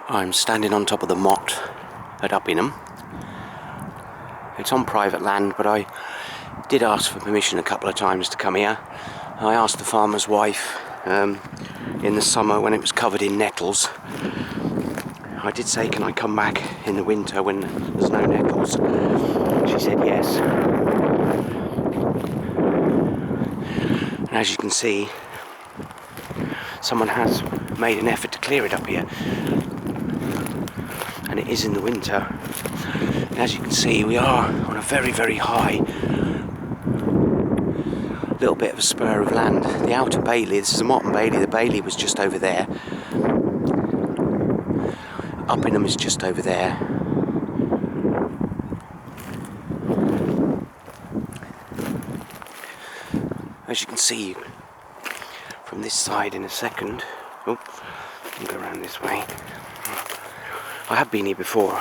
I'm standing on top of the motte at Uppingham. It's on private land, but I did ask for permission a couple of times to come here. I asked the farmer's wife in the summer when it was covered in nettles. I did say, can I come back in the winter when there's no nettles? She said yes. And as you can see, someone has made an effort to clear it up here. And it is in the winter. And as you can see, we are on a very, very high little bit of a spur of land. The outer bailey, this is a motte bailey, the bailey was just over there. Uppingham is just over there. As you can see from this side in a second. Oh, I'll go around this way. I have been here before,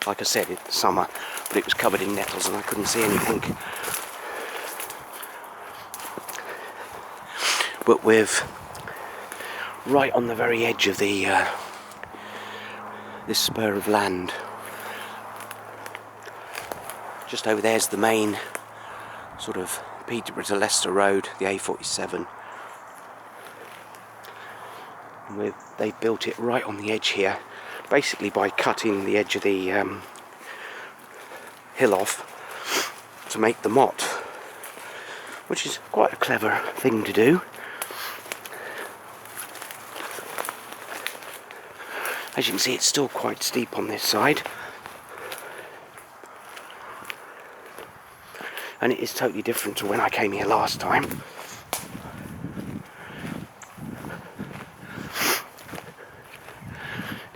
like I said, it's summer, but it was covered in nettles and I couldn't see anything. But we're right on the very edge of the this spur of land. Just over there's the main sort of Peterborough to Leicester road, the A47. And they built it right on the edge here, basically by cutting the edge of the hill off to make the motte, which is quite a clever thing to do. As you can see, it's still quite steep on this side, and it is totally different to when I came here last time.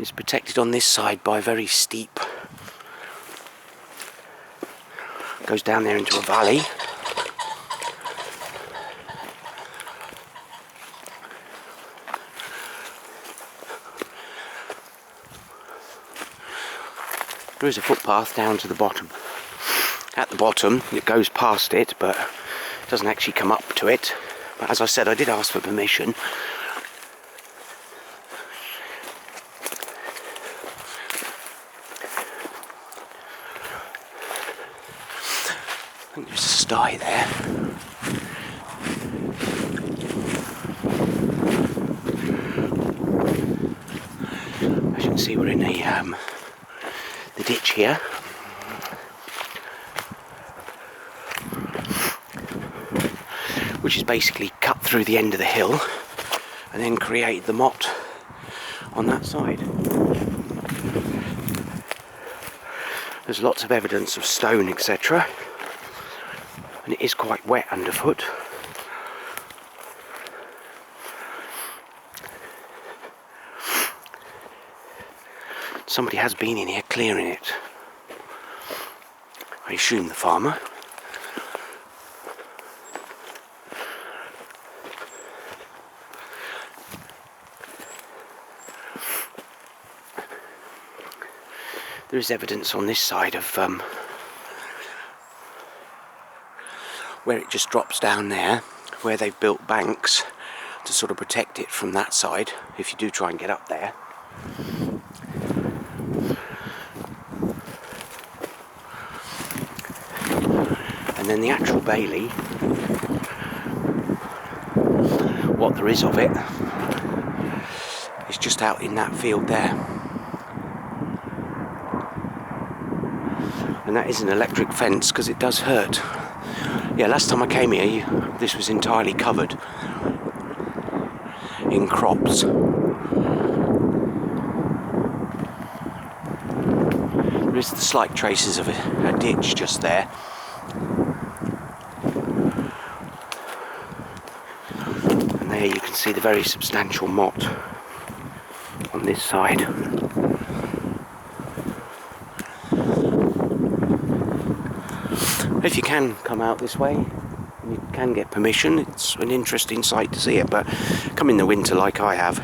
It's protected on this side by very steep, goes down there into a valley. There is a footpath down to the bottom. At the bottom, it goes past it, but it doesn't actually come up to it. But as I said, I did ask for permission. I think there's a sty there. As you can see, we're in the ditch here. Which is basically cut through the end of the hill and then create the motte on that side. There's lots of evidence of stone, etc. And it is quite wet underfoot. Somebody has been in here clearing it. I assume the farmer. There is evidence on this side of where it just drops down there, where they've built banks to sort of protect it from that side if you do try and get up there. And then the actual bailey, what there is of it, is just out in that field there. And that is an electric fence because it does hurt. Yeah, last time I came here, this was entirely covered in crops. There is the slight traces of a ditch just there. And there you can see the very substantial motte on this side. If you can come out this way, you can get permission. It's an interesting sight to see it, but come in the winter like I have.